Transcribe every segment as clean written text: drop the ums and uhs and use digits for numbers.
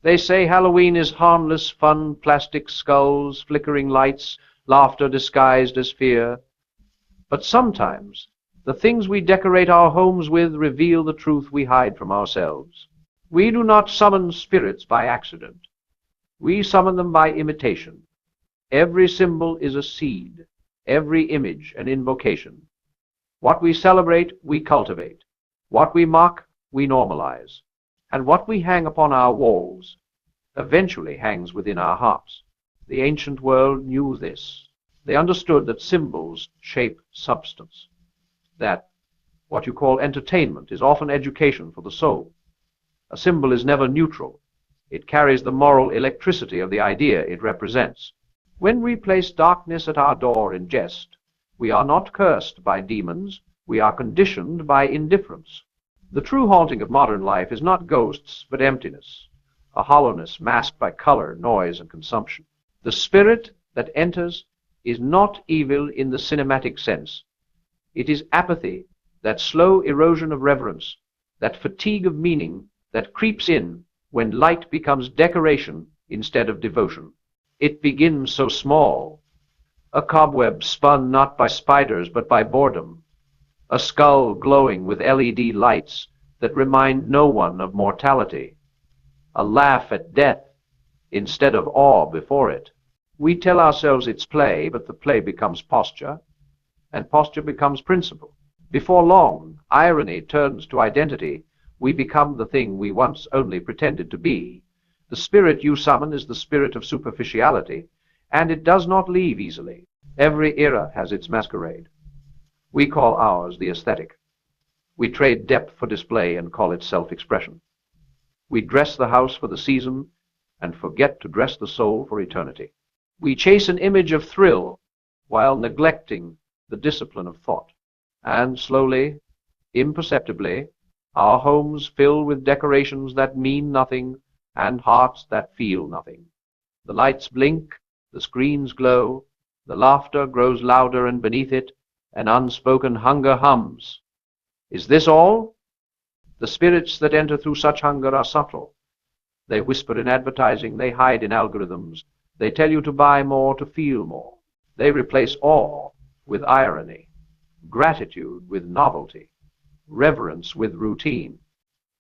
They say Halloween is harmless fun, plastic skulls, flickering lights, laughter disguised as fear. But sometimes the things we decorate our homes with reveal the truth we hide from ourselves. We do not summon spirits by accident. We summon them by imitation. Every symbol is a seed, every image an invocation. What we celebrate, we cultivate. What we mock, we normalize. And what we hang upon our walls eventually hangs within our hearts. The ancient world knew this. They understood that symbols shape substance, that what you call entertainment is often education for the soul. A symbol is never neutral. It carries the moral electricity of the idea it represents. When we place darkness at our door in jest, we are not cursed by demons, we are conditioned by indifference. The true haunting of modern life is not ghosts, but emptiness, a hollowness masked by color, noise, and consumption. The spirit that enters is not evil in the cinematic sense. It is apathy, that slow erosion of reverence, that fatigue of meaning that creeps in when light becomes decoration instead of devotion. It begins so small, a cobweb spun not by spiders but by boredom, a skull glowing with LED lights that remind no one of mortality, a laugh at death instead of awe before it. We tell ourselves it's play, but the play becomes posture, and posture becomes principle. Before long, irony turns to identity. We become the thing we once only pretended to be. The spirit you summon is the spirit of superficiality, and it does not leave easily. Every era has its masquerade. We call ours the aesthetic. We trade depth for display and call it self-expression. We dress the house for the season and forget to dress the soul for eternity. We chase an image of thrill while neglecting the discipline of thought. And slowly, imperceptibly, our homes fill with decorations that mean nothing and hearts that feel nothing. The lights blink, the screens glow, the laughter grows louder, and beneath it an unspoken hunger hums. Is this all? The spirits that enter through such hunger are subtle. They whisper in advertising, they hide in algorithms. They tell you to buy more, to feel more. They replace awe with irony, gratitude with novelty, reverence with routine.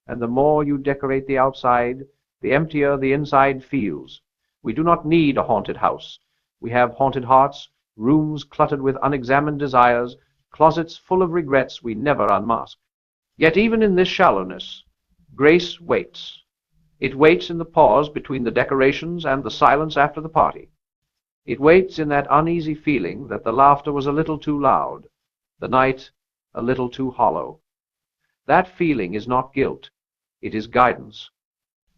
And the more you decorate the outside, the emptier the inside feels. We do not need a haunted house. We have haunted hearts, rooms cluttered with unexamined desires, closets full of regrets we never unmask. Yet even in this shallowness, grace waits. It waits in the pause between the decorations and the silence after the party. It waits in that uneasy feeling that the laughter was a little too loud, the night a little too hollow. That feeling is not guilt. It is guidance.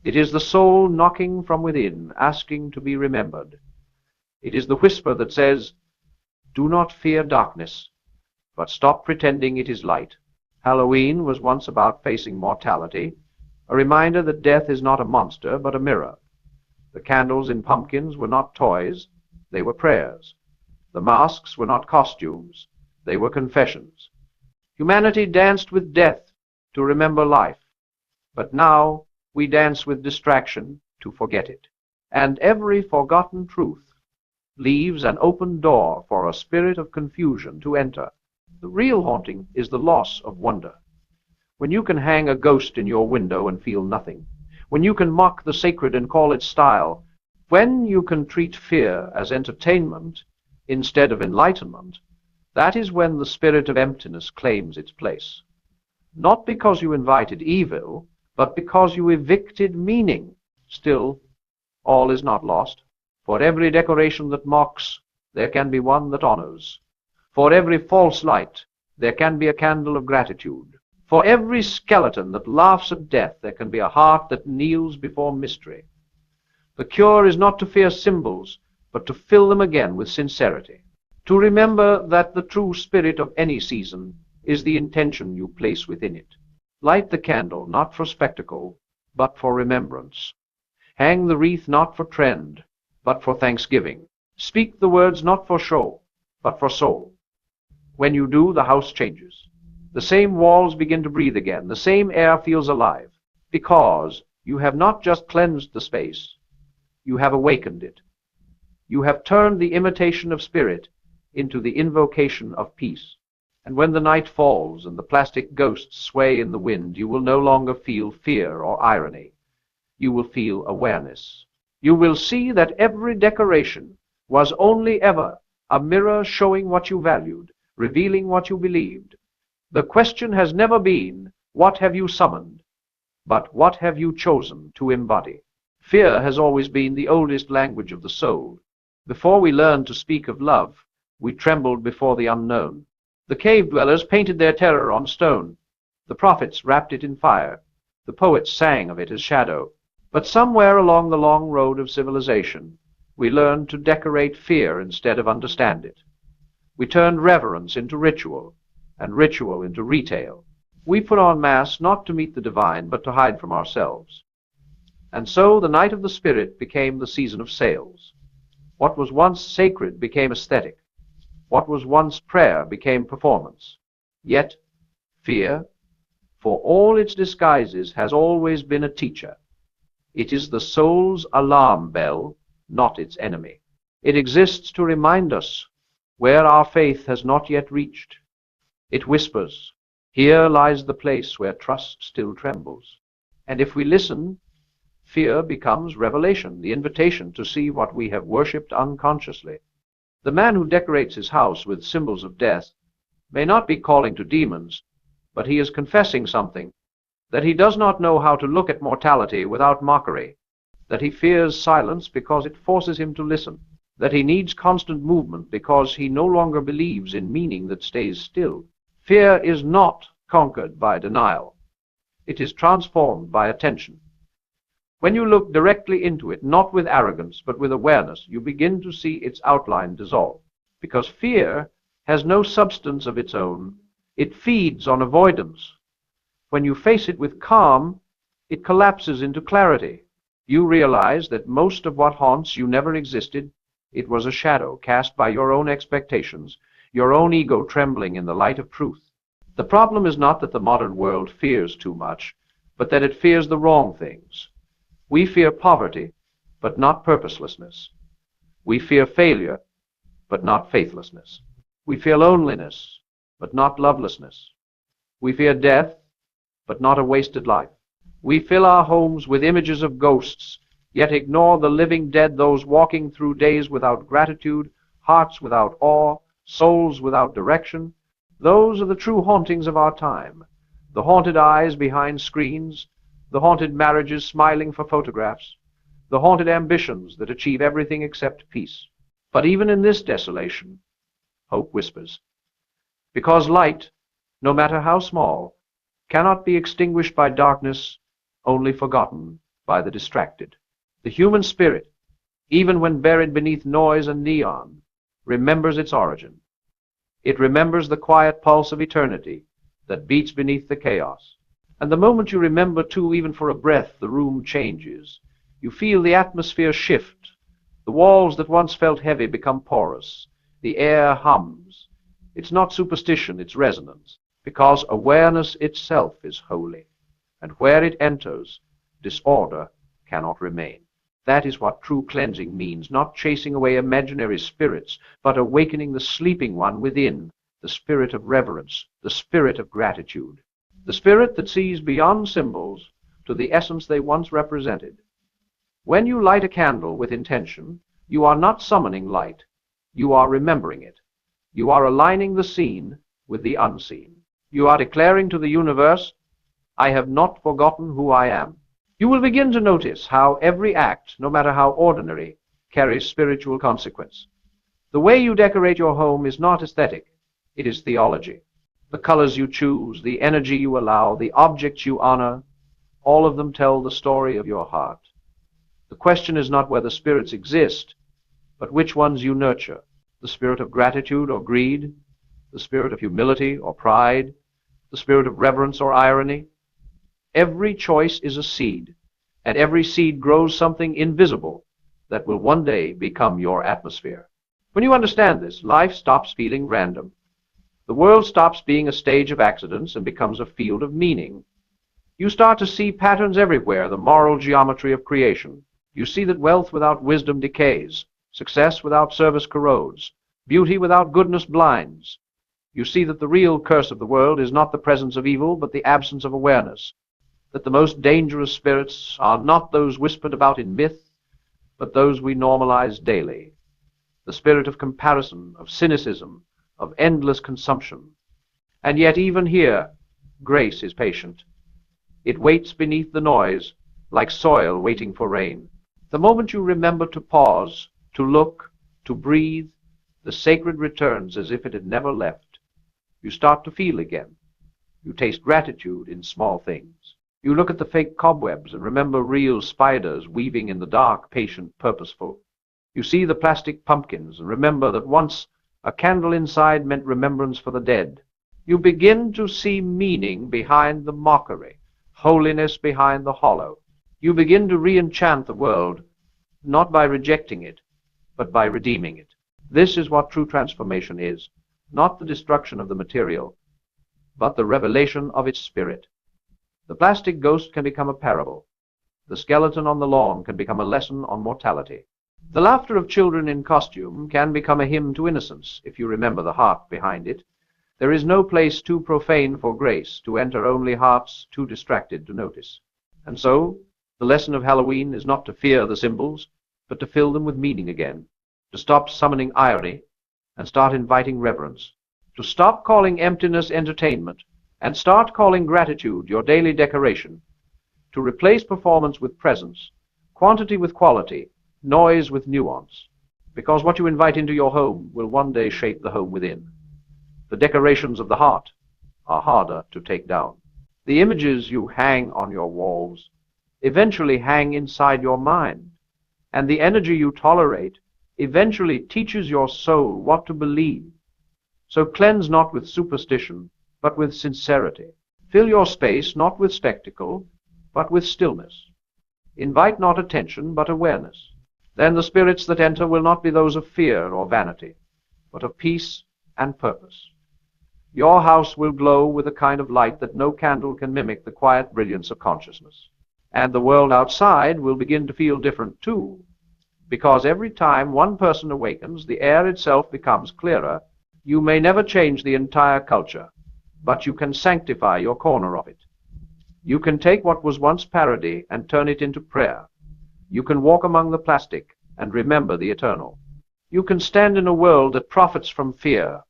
It is the soul knocking from within, asking to be remembered. It is the whisper that says, "Do not fear darkness, but stop pretending it is light." Halloween was once about facing mortality, a reminder that death is not a monster, but a mirror. The candles in pumpkins were not toys, they were prayers. The masks were not costumes, they were confessions. Humanity danced with death to remember life, but now we dance with distraction to forget it. And every forgotten truth leaves an open door for a spirit of confusion to enter. The real haunting is the loss of wonder. When you can hang a ghost in your window and feel nothing, when you can mock the sacred and call it style, when you can treat fear as entertainment instead of enlightenment, that is when the spirit of emptiness claims its place. Not because you invited evil, but because you evicted meaning. Still, all is not lost. For every decoration that mocks, there can be one that honors. For every false light, there can be a candle of gratitude. For every skeleton that laughs at death, there can be a heart that kneels before mystery. The cure is not to fear symbols, but to fill them again with sincerity. To remember that the true spirit of any season is the intention you place within it. Light the candle not for spectacle, but for remembrance. Hang the wreath not for trend, but for thanksgiving. Speak the words not for show, but for soul. When you do, the house changes. The same walls begin to breathe again. The same air feels alive, because You have not just cleansed the space, you have awakened it. You have turned the imitation of spirit into the invocation of peace. And when the night falls and the plastic ghosts sway in the wind, you will no longer feel fear or irony. You will feel awareness. You will see that every decoration was only ever a mirror showing what you valued, revealing what you believed. The question has never been, what have you summoned? But what have you chosen to embody? Fear has always been the oldest language of the soul. Before we learned to speak of love, we trembled before the unknown. The cave dwellers painted their terror on stone. The prophets wrapped it in fire. The poets sang of it as shadow. But somewhere along the long road of civilization, we learned to decorate fear instead of understand it. We turned reverence into ritual, and ritual into retail. We put on masks not to meet the divine, but to hide from ourselves. And so the night of the spirit became the season of sales. What was once sacred became aesthetic. What was once prayer became performance. Yet, fear, for all its disguises, has always been a teacher. It is the soul's alarm bell, not its enemy. It exists to remind us where our faith has not yet reached. It whispers, here lies the place where trust still trembles. And if we listen, fear becomes revelation, the invitation to see what we have worshipped unconsciously. The man who decorates his house with symbols of death may not be calling to demons, but he is confessing something, that he does not know how to look at mortality without mockery, that he fears silence because it forces him to listen, that he needs constant movement because he no longer believes in meaning that stays still. Fear is not conquered by denial. It is transformed by attention. When you look directly into it, not with arrogance, but with awareness, you begin to see its outline dissolve. Because fear has no substance of its own. It feeds on avoidance. When you face it with calm, it collapses into clarity. You realize that most of what haunts you never existed. It was a shadow cast by your own expectations, your own ego trembling in the light of truth. The problem is not that the modern world fears too much, but that it fears the wrong things. We fear poverty, but not purposelessness. We fear failure, but not faithlessness. We fear loneliness, but not lovelessness. We fear death, but not a wasted life. We fill our homes with images of ghosts, yet ignore the living dead, those walking through days without gratitude, hearts without awe, souls without direction. Those are the true hauntings of our time. The haunted eyes behind screens, the haunted marriages smiling for photographs, the haunted ambitions that achieve everything except peace. But even in this desolation, hope whispers. Because light, no matter how small, cannot be extinguished by darkness, only forgotten by the distracted. The human spirit, even when buried beneath noise and neon, remembers its origin. It remembers the quiet pulse of eternity that beats beneath the chaos. And the moment you remember, too, even for a breath, the room changes. You feel the atmosphere shift. The walls that once felt heavy become porous. The air hums. It's not superstition, it's resonance, because awareness itself is holy. And where it enters, disorder cannot remain. That is what true cleansing means, not chasing away imaginary spirits, but awakening the sleeping one within, the spirit of reverence, the spirit of gratitude. The spirit that sees beyond symbols to the essence they once represented. When you light a candle with intention, you are not summoning light. You are remembering it. You are aligning the seen with the unseen. You are declaring to the universe, I have not forgotten who I am. You will begin to notice how every act, no matter how ordinary, carries spiritual consequence. The way you decorate your home is not aesthetic. It is theology. The colors you choose, the energy you allow, the objects you honor, all of them tell the story of your heart. The question is not whether spirits exist, but which ones you nurture, the spirit of gratitude or greed, the spirit of humility or pride, the spirit of reverence or irony. Every choice is a seed, and every seed grows something invisible that will one day become your atmosphere. When you understand this, life stops feeling random. The world stops being a stage of accidents and becomes a field of meaning. You start to see patterns everywhere, the moral geometry of creation. You see that wealth without wisdom decays, success without service corrodes, beauty without goodness blinds. You see that the real curse of the world is not the presence of evil, but the absence of awareness, that the most dangerous spirits are not those whispered about in myth, but those we normalize daily. The spirit of comparison, of cynicism, of endless consumption. And yet even here, grace is patient. It waits beneath the noise, like soil waiting for rain. The moment you remember to pause, to look, to breathe, the sacred returns as if it had never left. You start to feel again. You taste gratitude in small things. You look at the fake cobwebs and remember real spiders weaving in the dark, patient, purposeful. You see the plastic pumpkins and remember that once a candle inside meant remembrance for the dead. You begin to see meaning behind the mockery, holiness behind the hollow. You begin to re-enchant the world, not by rejecting it, but by redeeming it. This is what true transformation is, not the destruction of the material, but the revelation of its spirit. The plastic ghost can become a parable. The skeleton on the lawn can become a lesson on mortality. The laughter of children in costume can become a hymn to innocence, if you remember the heart behind it. There is no place too profane for grace to enter only hearts too distracted to notice. And so, the lesson of Halloween is not to fear the symbols, but to fill them with meaning again, to stop summoning irony and start inviting reverence, to stop calling emptiness entertainment and start calling gratitude your daily decoration, to replace performance with presence, quantity with quality, noise with nuance, because what you invite into your home will one day shape the home within. The decorations of the heart are harder to take down. The images you hang on your walls eventually hang inside your mind, and the energy you tolerate eventually teaches your soul what to believe. So cleanse not with superstition, but with sincerity. Fill your space not with spectacle, but with stillness. Invite not attention, but awareness. Then the spirits that enter will not be those of fear or vanity, but of peace and purpose. Your house will glow with a kind of light that no candle can mimic the quiet brilliance of consciousness. And the world outside will begin to feel different too, because every time one person awakens, the air itself becomes clearer. You may never change the entire culture, but you can sanctify your corner of it. You can take what was once parody and turn it into prayer. You can walk among the plastic and remember the eternal. You can stand in a world that profits from fear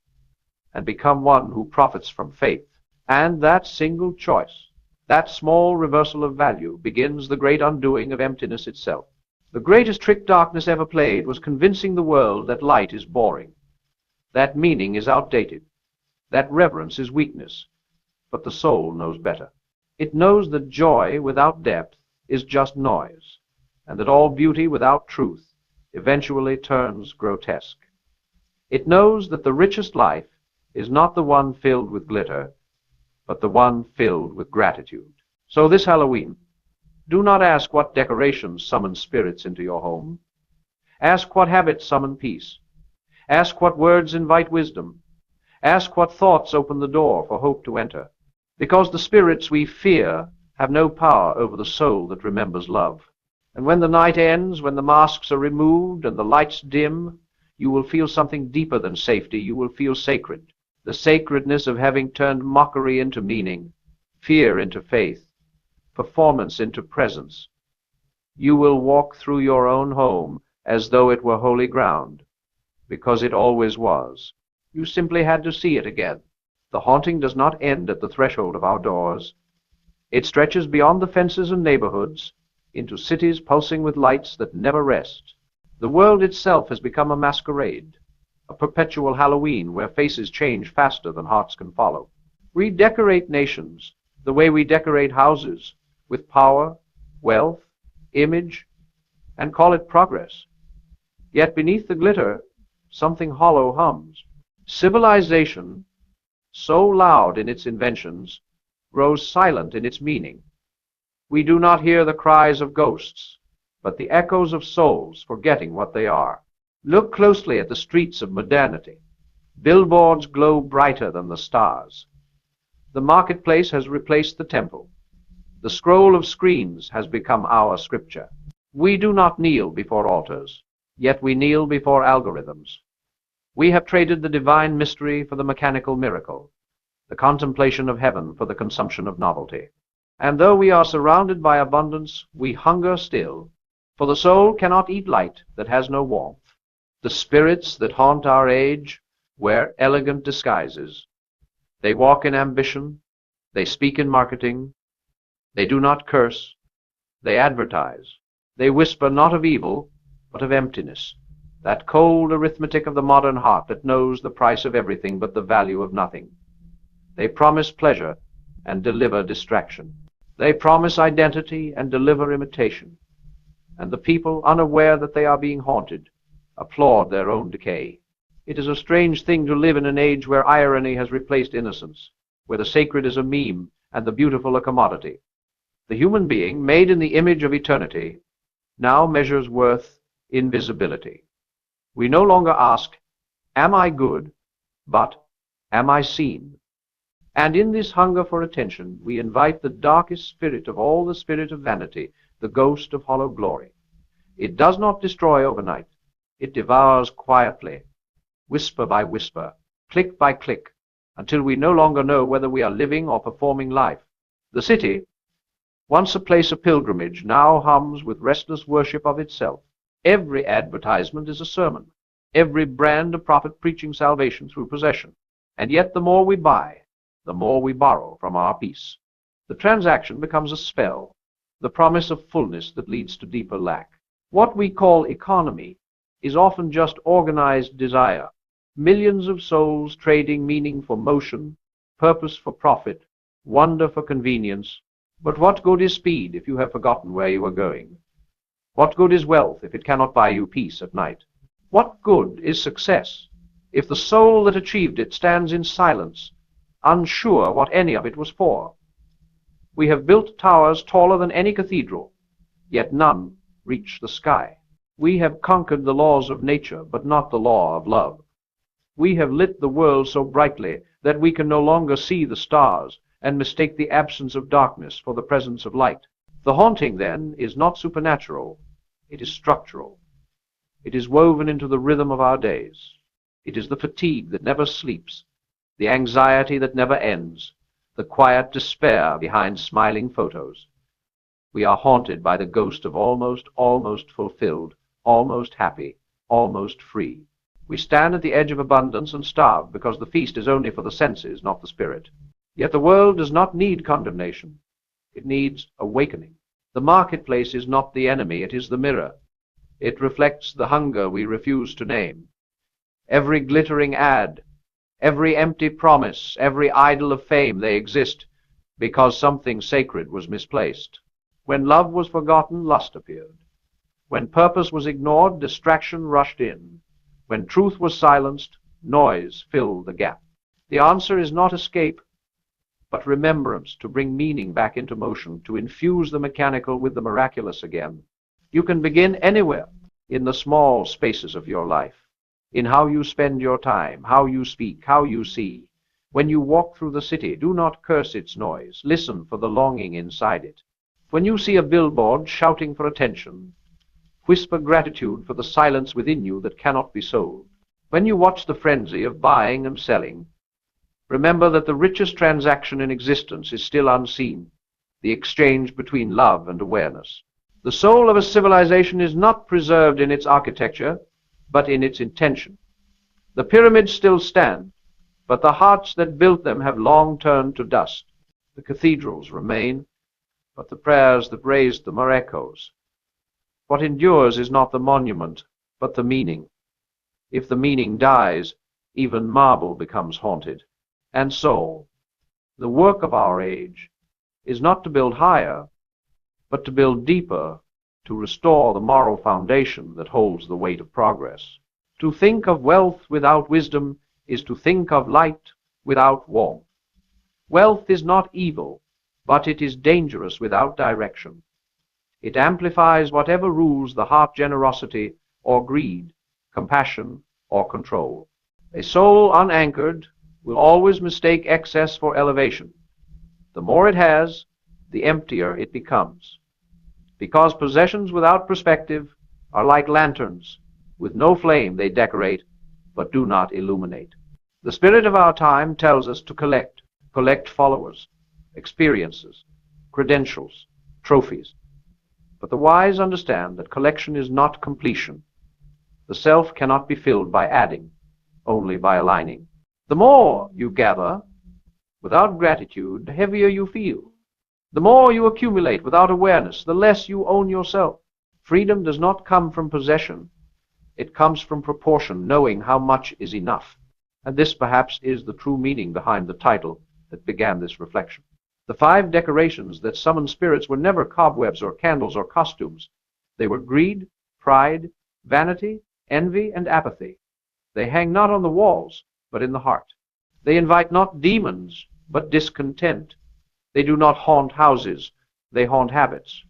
and become one who profits from faith. And that single choice, that small reversal of value, begins the great undoing of emptiness itself. The greatest trick darkness ever played was convincing the world that light is boring, that meaning is outdated, that reverence is weakness. But the soul knows better. It knows that joy without depth is just noise, and that all beauty without truth eventually turns grotesque. It knows that the richest life is not the one filled with glitter, but the one filled with gratitude. So this Halloween, do not ask what decorations summon spirits into your home. Ask what habits summon peace. Ask what words invite wisdom. Ask what thoughts open the door for hope to enter. Because the spirits we fear have no power over the soul that remembers love. And when the night ends, when the masks are removed and the lights dim, you will feel something deeper than safety. You will feel sacred. The sacredness of having turned mockery into meaning, fear into faith, performance into presence. You will walk through your own home as though it were holy ground, because it always was. You simply had to see it again. The haunting does not end at the threshold of our doors. It stretches beyond the fences and neighborhoods, into cities pulsing with lights that never rest. The world itself has become a masquerade, a perpetual Halloween where faces change faster than hearts can follow. We decorate nations the way we decorate houses, with power, wealth, image, and call it progress. Yet beneath the glitter, something hollow hums. Civilization, so loud in its inventions, grows silent in its meaning. We do not hear the cries of ghosts, but the echoes of souls forgetting what they are. Look closely at the streets of modernity. Billboards glow brighter than the stars. The marketplace has replaced the temple. The scroll of screens has become our scripture. We do not kneel before altars, yet we kneel before algorithms. We have traded the divine mystery for the mechanical miracle, the contemplation of heaven for the consumption of novelty. And though we are surrounded by abundance, we hunger still, for the soul cannot eat light that has no warmth. The spirits that haunt our age wear elegant disguises. They walk in ambition, they speak in marketing, they do not curse, they advertise, they whisper not of evil, but of emptiness, that cold arithmetic of the modern heart that knows the price of everything but the value of nothing. They promise pleasure and deliver distraction. They promise identity and deliver imitation. And the people, unaware that they are being haunted, applaud their own decay. It is a strange thing to live in an age where irony has replaced innocence, where the sacred is a meme and the beautiful a commodity. The human being, made in the image of eternity, now measures worth in visibility. We no longer ask, "Am I good?" but "Am I seen?" And in this hunger for attention, we invite the darkest spirit of all, the spirit of vanity, the ghost of hollow glory. It does not destroy overnight. It devours quietly, whisper by whisper, click by click, until we no longer know whether we are living or performing life. The city, once a place of pilgrimage, now hums with restless worship of itself. Every advertisement is a sermon, every brand a prophet preaching salvation through possession. And yet the more we buy, the more we borrow from our peace. The transaction becomes a spell, the promise of fullness that leads to deeper lack. What we call economy is often just organized desire, millions of souls trading meaning for motion, purpose for profit, wonder for convenience. But what good is speed if you have forgotten where you are going? What good is wealth if it cannot buy you peace at night? What good is success if the soul that achieved it stands in silence, unsure what any of it was for? We have built towers taller than any cathedral, yet none reach the sky. We have conquered the laws of nature, but not the law of love. We have lit the world so brightly that we can no longer see the stars and mistake the absence of darkness for the presence of light. The haunting, then, is not supernatural. It is structural. It is woven into the rhythm of our days. It is the fatigue that never sleeps, the anxiety that never ends, the quiet despair behind smiling photos. We are haunted by the ghost of almost fulfilled, almost happy, almost free. We stand at the edge of abundance and starve because the feast is only for the senses, not the spirit. Yet the world does not need condemnation. It needs awakening. The marketplace is not the enemy, it is the mirror. It reflects the hunger we refuse to name. Every glittering ad, every empty promise, every idol of fame, they exist because something sacred was misplaced. When love was forgotten, lust appeared. When purpose was ignored, distraction rushed in. When truth was silenced, noise filled the gap. The answer is not escape, but remembrance, to bring meaning back into motion, to infuse the mechanical with the miraculous again. You can begin anywhere, in the small spaces of your life, in how you spend your time, how you speak, how you see. When you walk through the city, do not curse its noise. Listen for the longing inside it. When you see a billboard shouting for attention, whisper gratitude for the silence within you that cannot be sold. When you watch the frenzy of buying and selling, remember that the richest transaction in existence is still unseen, the exchange between love and awareness. The soul of a civilization is not preserved in its architecture, but in its intention. The pyramids still stand, but the hearts that built them have long turned to dust. The cathedrals remain, but the prayers that raised them are echoes. What endures is not the monument, but the meaning. If the meaning dies, even marble becomes haunted. And so, the work of our age is not to build higher, but to build deeper, to restore the moral foundation that holds the weight of progress. To think of wealth without wisdom is to think of light without warmth. Wealth is not evil, but it is dangerous without direction. It amplifies whatever rules the heart: generosity or greed, compassion or control. A soul unanchored will always mistake excess for elevation. The more it has, the emptier it becomes. Because possessions without perspective are like lanterns. With no flame they decorate, but do not illuminate. The spirit of our time tells us to collect followers, experiences, credentials, trophies. But the wise understand that collection is not completion. The self cannot be filled by adding, only by aligning. The more you gather without gratitude, the heavier you feel. The more you accumulate without awareness, the less you own yourself. Freedom does not come from possession. It comes from proportion, knowing how much is enough. And this perhaps is the true meaning behind the title that began this reflection. The 5 decorations that summon spirits were never cobwebs or candles or costumes. They were greed, pride, vanity, envy, and apathy. They hang not on the walls, but in the heart. They invite not demons, but discontent. They do not haunt houses, they haunt habits.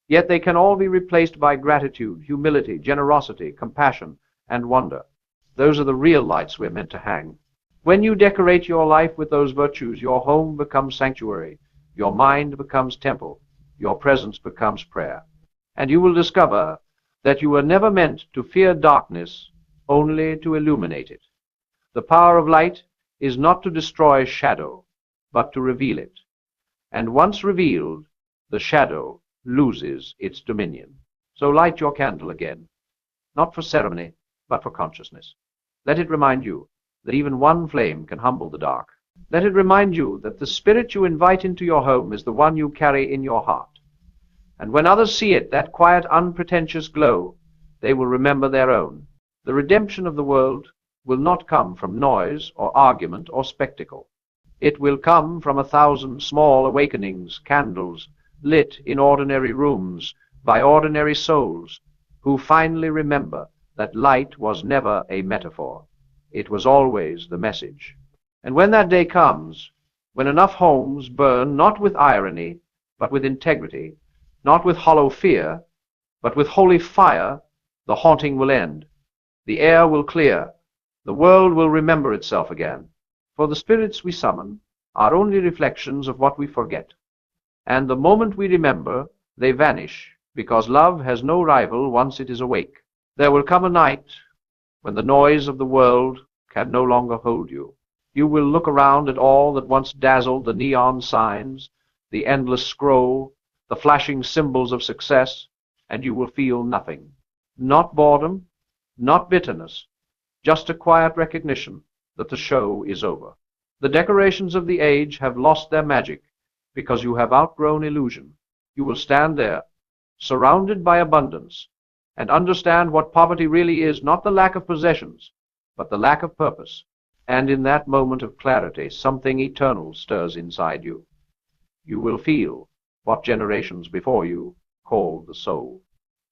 Yet they can all be replaced by gratitude, humility, generosity, compassion, and wonder. Those are the real lights we're meant to hang. When you decorate your life with those virtues, your home becomes sanctuary, your mind becomes temple, your presence becomes prayer. And you will discover that you were never meant to fear darkness, only to illuminate it. The power of light is not to destroy shadow, but to reveal it. And once revealed, the shadow loses its dominion. So light your candle again, not for ceremony, but for consciousness. Let it remind you that even one flame can humble the dark. Let it remind you that the spirit you invite into your home is the one you carry in your heart. And when others see it, that quiet, unpretentious glow, they will remember their own. The redemption of the world will not come from noise or argument or spectacle. It will come from 1,000 small awakenings, candles, lit in ordinary rooms by ordinary souls, who finally remember that light was never a metaphor. It was always the message. And when that day comes, when enough homes burn not with irony, but with integrity, not with hollow fear, but with holy fire, the haunting will end. The air will clear. The world will remember itself again. For the spirits we summon are only reflections of what we forget. And the moment we remember, they vanish, because love has no rival once it is awake. There will come a night when the noise of the world can no longer hold you. You will look around at all that once dazzled, the neon signs, the endless scroll, the flashing symbols of success, and you will feel nothing. Not boredom, not bitterness, just a quiet recognition that the show is over. The decorations of the age have lost their magic because you have outgrown illusion. You will stand there, surrounded by abundance, and understand what poverty really is, not the lack of possessions, but the lack of purpose. And in that moment of clarity, something eternal stirs inside you. You will feel what generations before you called the soul.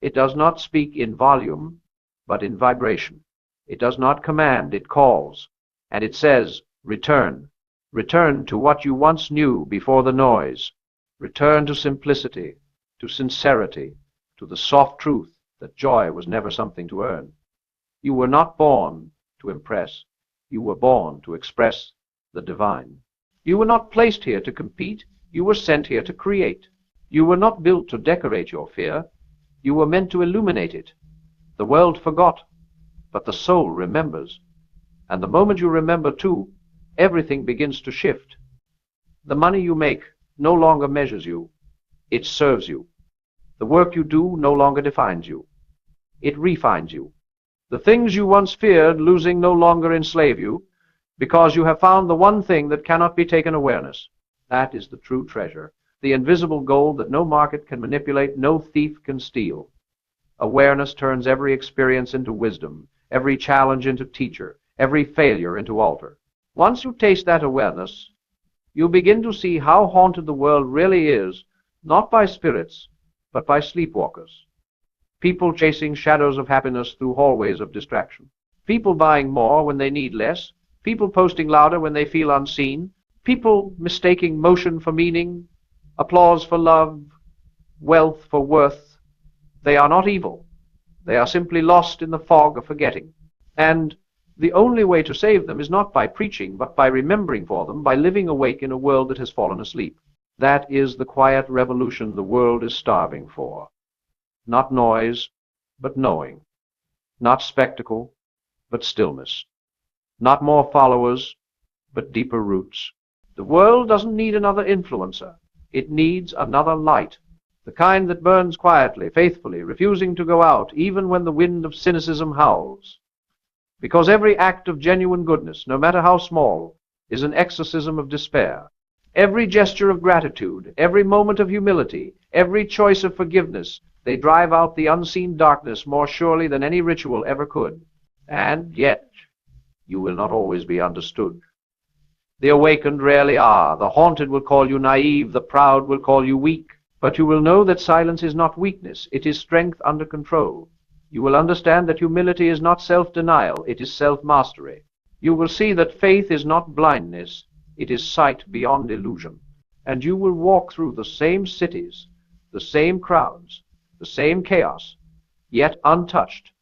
It does not speak in volume, but in vibration. It does not command, it calls, and it says, return. Return to what you once knew before the noise. Return to simplicity, to sincerity, to the soft truth that joy was never something to earn. You were not born to impress. You were born to express the divine. You were not placed here to compete. You were sent here to create. You were not built to decorate your fear. You were meant to illuminate it. The world forgot, but the soul remembers. And the moment you remember too, everything begins to shift. The money you make no longer measures you. It serves you. The work you do no longer defines you. It refines you. The things you once feared losing no longer enslave you, because you have found the one thing that cannot be taken awareness. That is the true treasure, the invisible gold that no market can manipulate, no thief can steal. Awareness turns every experience into wisdom, every challenge into teacher, every failure into altar. Once you taste that awareness, you begin to see how haunted the world really is, not by spirits, but by sleepwalkers. People chasing shadows of happiness through hallways of distraction. People buying more when they need less. People posting louder when they feel unseen. People mistaking motion for meaning, applause for love, wealth for worth. They are not evil. They are simply lost in the fog of forgetting. And the only way to save them is not by preaching, but by remembering for them, by living awake in a world that has fallen asleep. That is the quiet revolution the world is starving for. Not noise, but knowing. Not spectacle, but stillness. Not more followers, but deeper roots. The world doesn't need another influencer. It needs another light. The kind that burns quietly, faithfully, refusing to go out, even when the wind of cynicism howls. Because every act of genuine goodness, no matter how small, is an exorcism of despair. Every gesture of gratitude, every moment of humility, every choice of forgiveness, they drive out the unseen darkness more surely than any ritual ever could. And yet, you will not always be understood. The awakened rarely are. The haunted will call you naive. The proud will call you weak. But you will know that silence is not weakness. It is strength under control. You will understand that humility is not self-denial. It is self-mastery. You will see that faith is not blindness. It is sight beyond illusion. And you will walk through the same cities, the same crowds, the same chaos, yet untouched,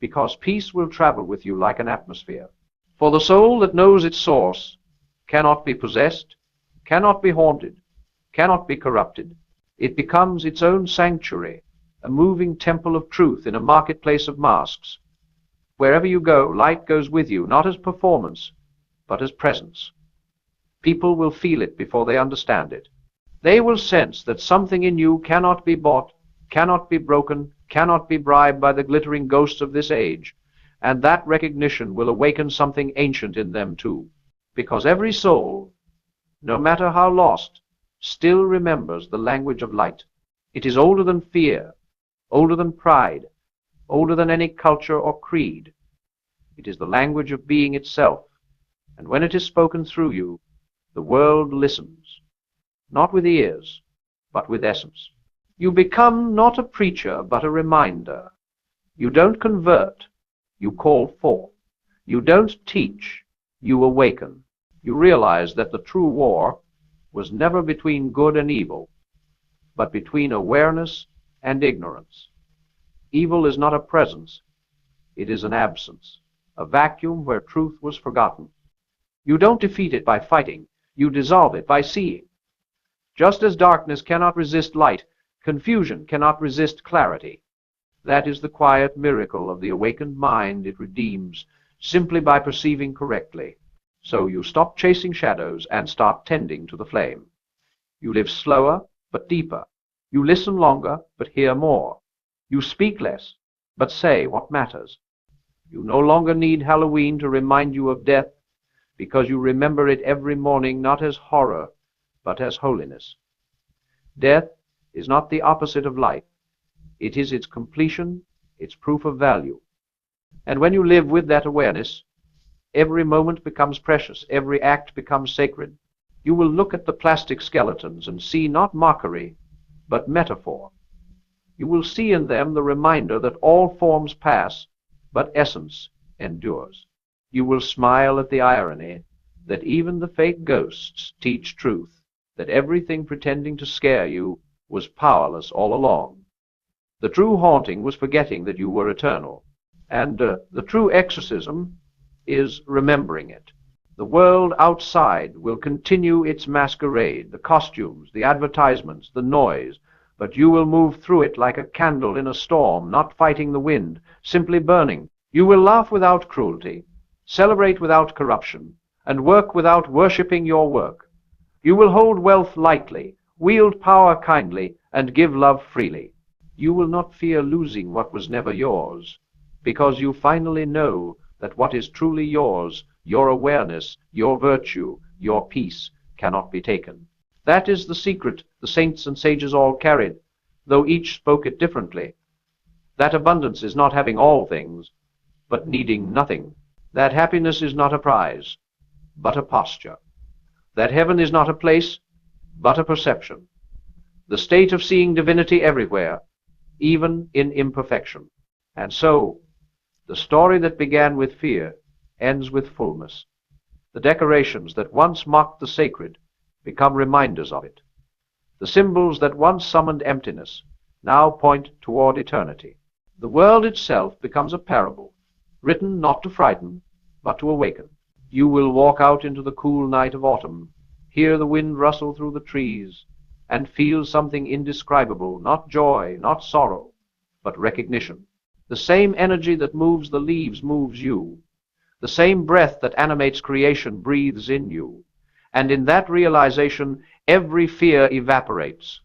because peace will travel with you like an atmosphere. For the soul that knows its source cannot be possessed, cannot be haunted, cannot be corrupted. It becomes its own sanctuary, a moving temple of truth in a marketplace of masks. Wherever you go, light goes with you, not as performance, but as presence. People will feel it before they understand it. They will sense that something in you cannot be bought, cannot be broken, cannot be bribed by the glittering ghosts of this age, and that recognition will awaken something ancient in them too. Because every soul, no matter how lost, still remembers the language of light. It is older than fear, older than pride, older than any culture or creed. It is the language of being itself, and when it is spoken through you, the world listens, not with ears, but with essence. You become not a preacher, but a reminder. You don't convert, you call forth. You don't teach, you awaken. You realize that the true war was never between good and evil, but between awareness and ignorance. Evil is not a presence, it is an absence, a vacuum where truth was forgotten. You don't defeat it by fighting, you dissolve it by seeing. Just as darkness cannot resist light, confusion cannot resist clarity. That is the quiet miracle of the awakened mind it redeems simply by perceiving correctly. So you stop chasing shadows and start tending to the flame. You live slower, but deeper. You listen longer, but hear more. You speak less, but say what matters. You no longer need Halloween to remind you of death, because you remember it every morning not as horror, but as holiness. Death is not the opposite of life. It is its completion, its proof of value. And when you live with that awareness, every moment becomes precious, every act becomes sacred. You will look at the plastic skeletons and see not mockery, but metaphor. You will see in them the reminder that all forms pass, but essence endures. You will smile at the irony that even the fake ghosts teach truth, that everything pretending to scare you was powerless all along. The true haunting was forgetting that you were eternal, and the true exorcism is remembering it. The world outside will continue its masquerade, the costumes, the advertisements, the noise, but you will move through it like a candle in a storm, not fighting the wind, simply burning. You will laugh without cruelty, celebrate without corruption, and work without worshipping your work. You will hold wealth lightly, wield power kindly, and give love freely. You will not fear losing what was never yours, because you finally know that what is truly yours, your awareness, your virtue, your peace, cannot be taken. That is the secret the saints and sages all carried, though each spoke it differently. That abundance is not having all things, but needing nothing. That happiness is not a prize, but a posture. That heaven is not a place, but a perception. The state of seeing divinity everywhere, even in imperfection. And so, the story that began with fear ends with fullness. The decorations that once mocked the sacred become reminders of it. The symbols that once summoned emptiness now point toward eternity. The world itself becomes a parable, written not to frighten, but to awaken. You will walk out into the cool night of autumn, hear the wind rustle through the trees, and feel something indescribable, not joy, not sorrow, but recognition. The same energy that moves the leaves moves you. The same breath that animates creation breathes in you. And in that realization, every fear evaporates,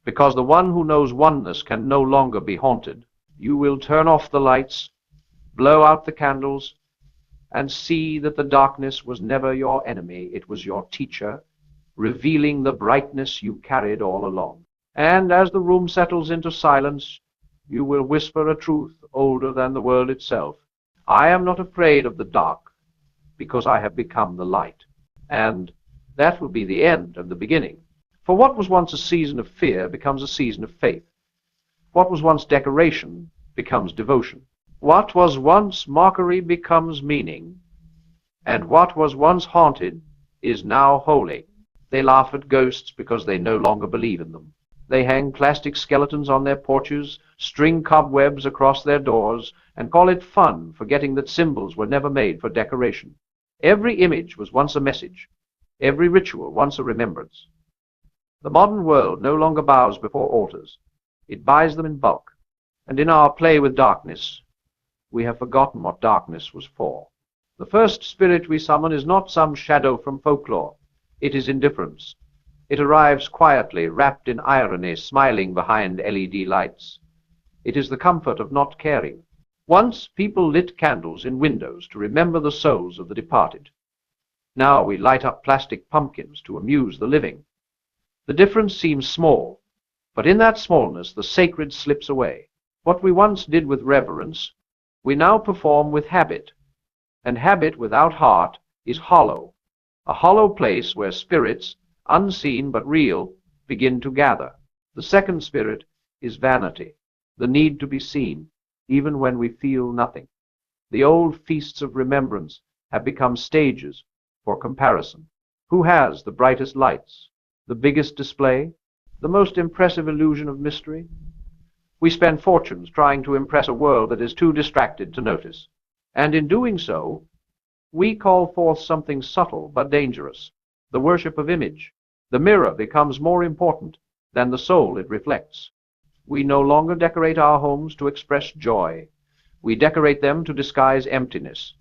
because the one who knows oneness can no longer be haunted. You will turn off the lights, blow out the candles, and see that the darkness was never your enemy, it was your teacher, revealing the brightness you carried all along. And as the room settles into silence, you will whisper a truth older than the world itself. I am not afraid of the dark, because I have become the light. And that will be the end and the beginning. For what was once a season of fear becomes a season of faith. What was once decoration becomes devotion. What was once mockery becomes meaning, and what was once haunted is now holy. They laugh at ghosts because they no longer believe in them. They hang plastic skeletons on their porches, string cobwebs across their doors, and call it fun, forgetting that symbols were never made for decoration. Every image was once a message, every ritual once a remembrance. The modern world no longer bows before altars. It buys them in bulk. And in our play with darkness, we have forgotten what darkness was for. The first spirit we summon is not some shadow from folklore. It is indifference. It arrives quietly, wrapped in irony, smiling behind LED lights. It is the comfort of not caring. Once people lit candles in windows to remember the souls of the departed. Now we light up plastic pumpkins to amuse the living. The difference seems small, but in that smallness the sacred slips away. What we once did with reverence, we now perform with habit, and habit without heart is hollow, a hollow place where spirits, unseen but real, begin to gather. The second spirit is vanity, the need to be seen, even when we feel nothing. The old feasts of remembrance have become stages for comparison. Who has the brightest lights, the biggest display, the most impressive illusion of mystery? We spend fortunes trying to impress a world that is too distracted to notice. And in doing so, we call forth something subtle but dangerous, the worship of image. The mirror becomes more important than the soul it reflects. We no longer decorate our homes to express joy. We decorate them to disguise emptiness.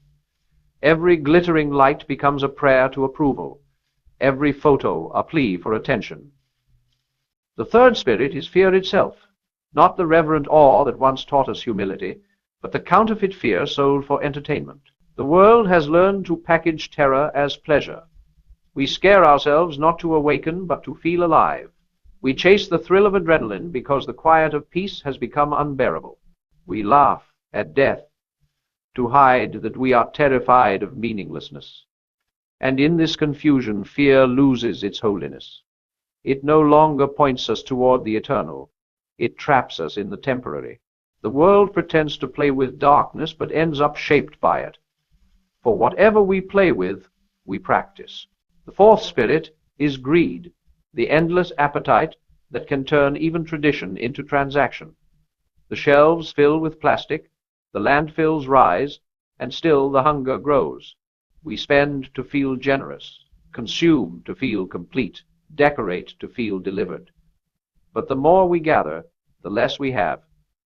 Every glittering light becomes a prayer to approval, every photo a plea for attention. The third spirit is fear itself. Not the reverent awe that once taught us humility, but the counterfeit fear sold for entertainment. The world has learned to package terror as pleasure. We scare ourselves not to awaken, but to feel alive. We chase the thrill of adrenaline because the quiet of peace has become unbearable. We laugh at death to hide that we are terrified of meaninglessness. And in this confusion, fear loses its holiness. It no longer points us toward the eternal. It traps us in the temporary. The world pretends to play with darkness, but ends up shaped by it. For whatever we play with, we practice. The fourth spirit is greed, the endless appetite that can turn even tradition into transaction. The shelves fill with plastic, the landfills rise, and still the hunger grows. We spend to feel generous, consume to feel complete, decorate to feel delivered. But the more we gather, the less we have,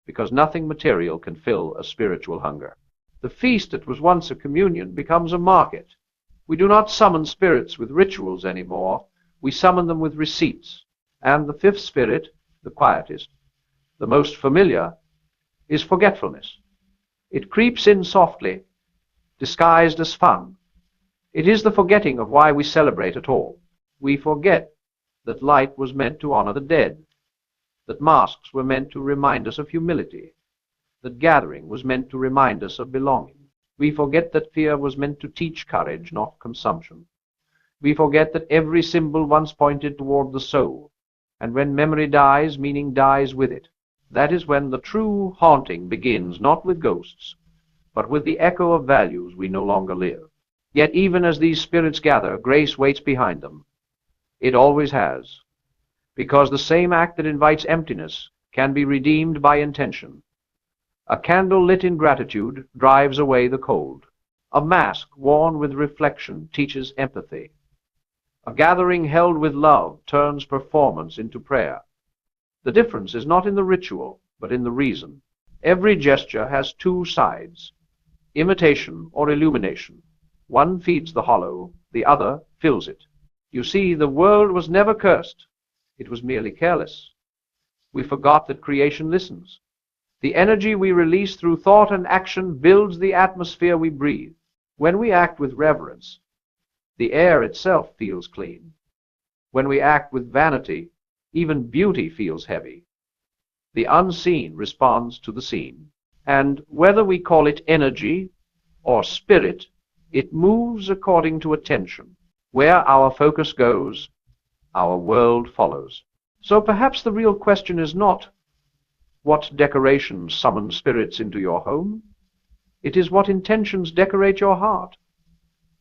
because nothing material can fill a spiritual hunger. The feast that was once a communion becomes a market. We do not summon spirits with rituals anymore. We summon them with receipts. And the fifth spirit, the quietest, the most familiar, is forgetfulness. It creeps in softly, disguised as fun. It is the forgetting of why we celebrate at all. We forget that light was meant to honor the dead, that masks were meant to remind us of humility, that gathering was meant to remind us of belonging. We forget that fear was meant to teach courage, not consumption. We forget that every symbol once pointed toward the soul, and when memory dies, meaning dies with it. That is when the true haunting begins, not with ghosts, but with the echo of values we no longer live. Yet even as these spirits gather, grace waits behind them. It always has, because the same act that invites emptiness can be redeemed by intention. A candle lit in gratitude drives away the cold. A mask worn with reflection teaches empathy. A gathering held with love turns performance into prayer. The difference is not in the ritual, but in the reason. Every gesture has two sides, imitation or illumination. One feeds the hollow, the other fills it. You see, the world was never cursed. It was merely careless. We forgot that creation listens. The energy we release through thought and action builds the atmosphere we breathe. When we act with reverence, the air itself feels clean. When we act with vanity, even beauty feels heavy. The unseen responds to the seen. And whether we call it energy or spirit, it moves according to attention. Where our focus goes, our world follows. So perhaps the real question is not what decorations summon spirits into your home. It is what intentions decorate your heart.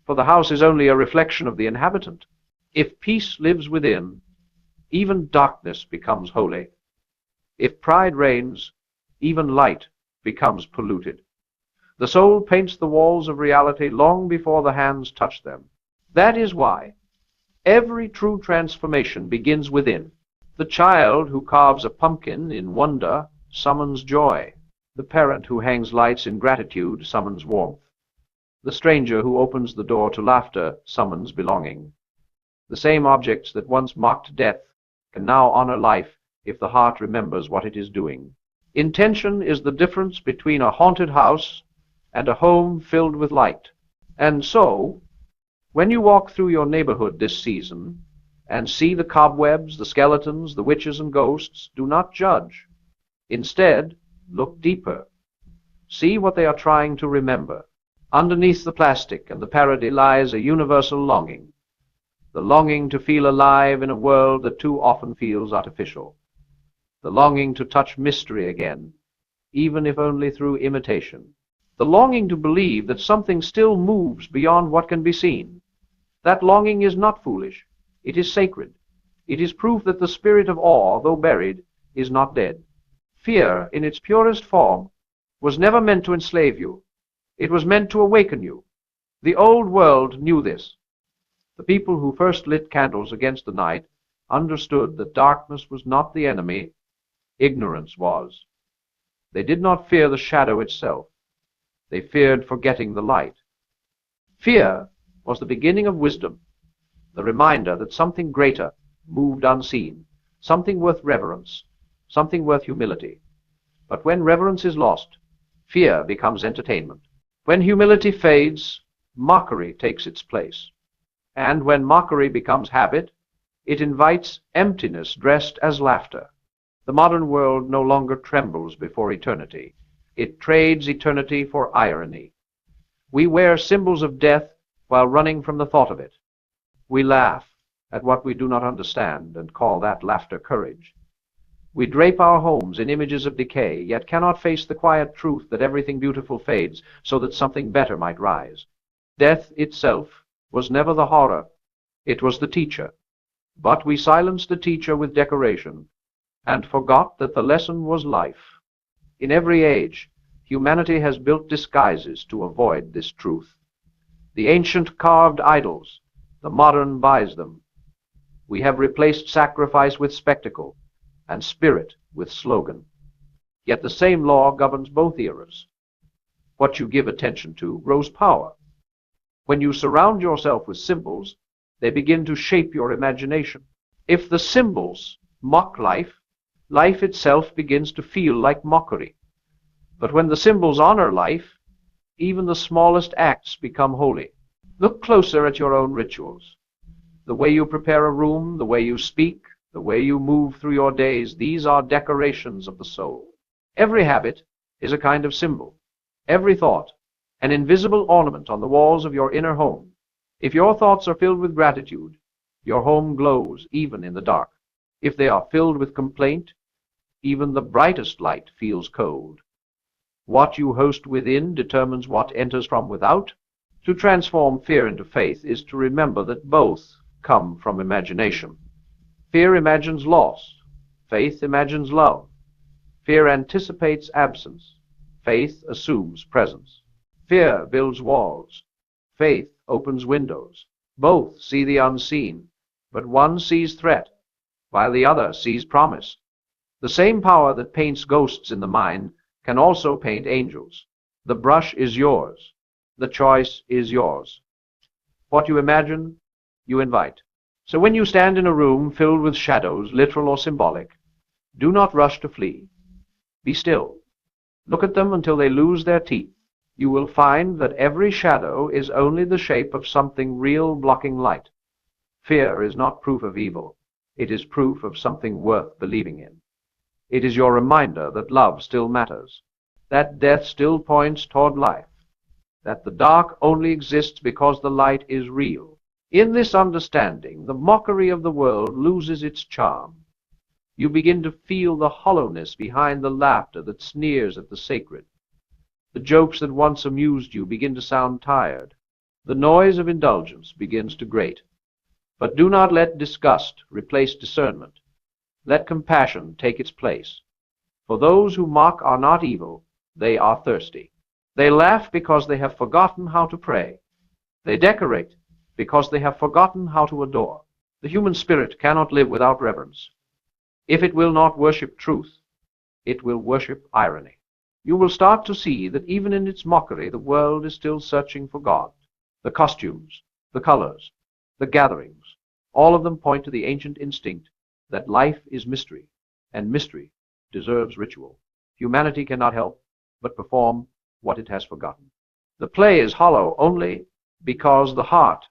For the house is only a reflection of the inhabitant. If peace lives within, even darkness becomes holy. If pride reigns, even light becomes polluted. The soul paints the walls of reality long before the hands touch them. That is why every true transformation begins within. The child who carves a pumpkin in wonder summons joy. The parent who hangs lights in gratitude summons warmth. The stranger who opens the door to laughter summons belonging. The same objects that once mocked death can now honor life if the heart remembers what it is doing. Intention is the difference between a haunted house and a home filled with light. And so, when you walk through your neighborhood this season and see the cobwebs, the skeletons, the witches and ghosts, do not judge. Instead, look deeper. See what they are trying to remember. Underneath the plastic and the parody lies a universal longing. The longing to feel alive in a world that too often feels artificial. The longing to touch mystery again, even if only through imitation. The longing to believe that something still moves beyond what can be seen. That longing is not foolish. It is sacred. It is proof that the spirit of awe, though buried, is not dead. Fear, in its purest form, was never meant to enslave you. It was meant to awaken you. The old world knew this. The people who first lit candles against the night understood that darkness was not the enemy, ignorance was. They did not fear the shadow itself. They feared forgetting the light. Fear was the beginning of wisdom, the reminder that something greater moved unseen, something worth reverence, something worth humility. But when reverence is lost, fear becomes entertainment. When humility fades, mockery takes its place. And when mockery becomes habit, it invites emptiness dressed as laughter. The modern world no longer trembles before eternity. It trades eternity for irony. We wear symbols of death while running from the thought of it. We laugh at what we do not understand and call that laughter courage. We drape our homes in images of decay, yet cannot face the quiet truth that everything beautiful fades so that something better might rise. Death itself was never the horror. It was the teacher. But we silenced the teacher with decoration and forgot that the lesson was life. In every age, humanity has built disguises to avoid this truth. The ancient carved idols, the modern buys them. We have replaced sacrifice with spectacle and spirit with slogan. Yet the same law governs both eras. What you give attention to grows power. When you surround yourself with symbols, they begin to shape your imagination. If the symbols mock life, life itself begins to feel like mockery. But when the symbols honor life, even the smallest acts become holy. Look closer at your own rituals. The way you prepare a room, the way you speak, the way you move through your days, these are decorations of the soul. Every habit is a kind of symbol. Every thought, an invisible ornament on the walls of your inner home. If your thoughts are filled with gratitude, your home glows even in the dark. If they are filled with complaint, even the brightest light feels cold. What you host within determines what enters from without. To transform fear into faith is to remember that both come from imagination. Fear imagines loss. Faith imagines love. Fear anticipates absence. Faith assumes presence. Fear builds walls. Faith opens windows. Both see the unseen, but one sees threat, while the other sees promise. The same power that paints ghosts in the mind can also paint angels. The brush is yours. The choice is yours. What you imagine, you invite. So when you stand in a room filled with shadows, literal or symbolic, do not rush to flee. Be still. Look at them until they lose their teeth. You will find that every shadow is only the shape of something real blocking light. Fear is not proof of evil. It is proof of something worth believing in. It is your reminder that love still matters, that death still points toward life, that the dark only exists because the light is real. In this understanding, the mockery of the world loses its charm. You begin to feel the hollowness behind the laughter that sneers at the sacred. The jokes that once amused you begin to sound tired. The noise of indulgence begins to grate. But do not let disgust replace discernment. Let compassion take its place. For those who mock are not evil, they are thirsty. They laugh because they have forgotten how to pray. They decorate because they have forgotten how to adore. The human spirit cannot live without reverence. If it will not worship truth, it will worship irony. You will start to see that even in its mockery, the world is still searching for God. The costumes, the colors, the gatherings, all of them point to the ancient instinct that life is mystery, and mystery deserves ritual. Humanity cannot help but perform what it has forgotten. The play is hollow only because the heart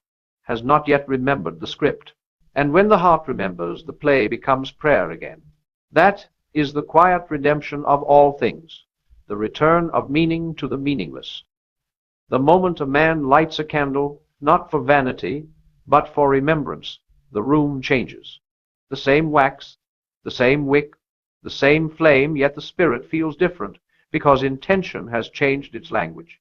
has not yet remembered the script. And when the heart remembers, the play becomes prayer again. That is the quiet redemption of all things, the return of meaning to the meaningless. The moment a man lights a candle, not for vanity, but for remembrance, the room changes. The same wax, the same wick, the same flame, yet the spirit feels different, because intention has changed its language.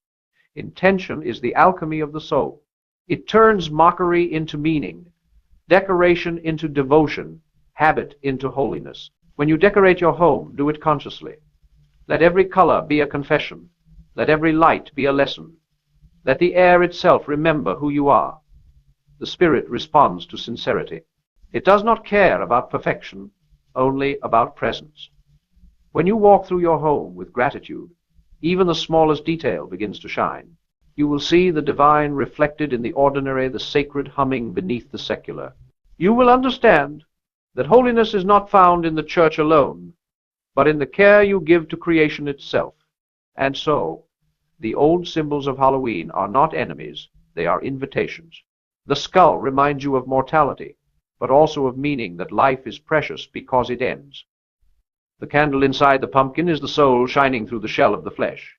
Intention is the alchemy of the soul. It turns mockery into meaning, decoration into devotion, habit into holiness. When you decorate your home, do it consciously. Let every color be a confession. Let every light be a lesson. Let the air itself remember who you are. The spirit responds to sincerity. It does not care about perfection, only about presence. When you walk through your home with gratitude, even the smallest detail begins to shine. You will see the divine reflected in the ordinary, the sacred humming beneath the secular. You will understand that holiness is not found in the church alone, but in the care you give to creation itself. And so, the old symbols of Halloween are not enemies, they are invitations. The skull reminds you of mortality, but also of meaning, that life is precious because it ends. The candle inside the pumpkin is the soul shining through the shell of the flesh.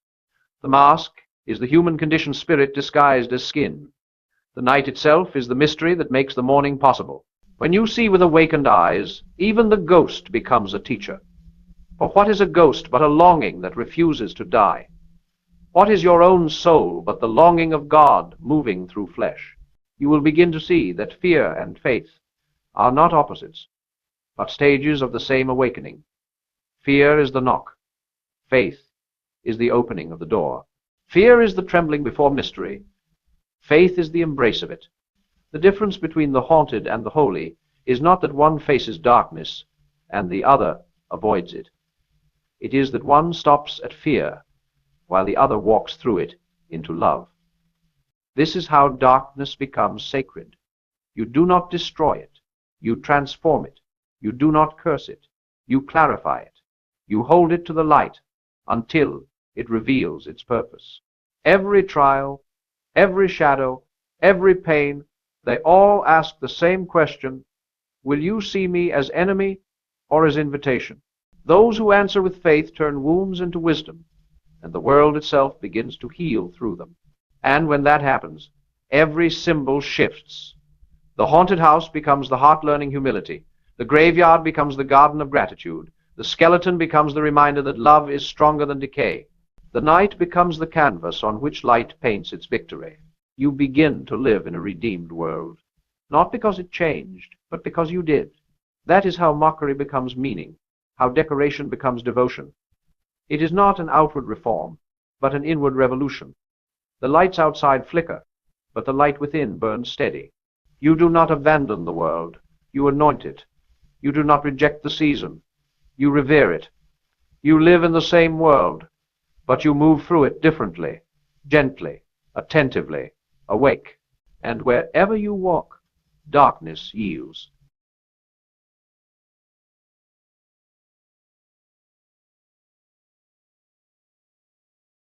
The mask is the human conditioned spirit disguised as skin. The night itself is the mystery that makes the morning possible. When you see with awakened eyes, even the ghost becomes a teacher. For what is a ghost but a longing that refuses to die? What is your own soul but the longing of God moving through flesh? You will begin to see that fear and faith are not opposites, but stages of the same awakening. Fear is the knock. Faith is the opening of the door. Fear is the trembling before mystery. Faith is the embrace of it. The difference between the haunted and the holy is not that one faces darkness and the other avoids it. It is that one stops at fear while the other walks through it into love. This is how darkness becomes sacred. You do not destroy it. You transform it. You do not curse it. You clarify it. You hold it to the light until it reveals its purpose. Every trial, every shadow, every pain, they all ask the same question: will you see me as enemy or as invitation? Those who answer with faith turn wounds into wisdom, and the world itself begins to heal through them. And when that happens, every symbol shifts. The haunted house becomes the heart-learning humility. The graveyard becomes the garden of gratitude. The skeleton becomes the reminder that love is stronger than decay. The night becomes the canvas on which light paints its victory. You begin to live in a redeemed world, not because it changed, but because you did. That is how mockery becomes meaning, how decoration becomes devotion. It is not an outward reform, but an inward revolution. The lights outside flicker, but the light within burns steady. You do not abandon the world, You anoint it. You do not reject the season. You revere it. You live in the same world, but you move through it differently, gently, attentively, awake. And wherever you walk, darkness yields.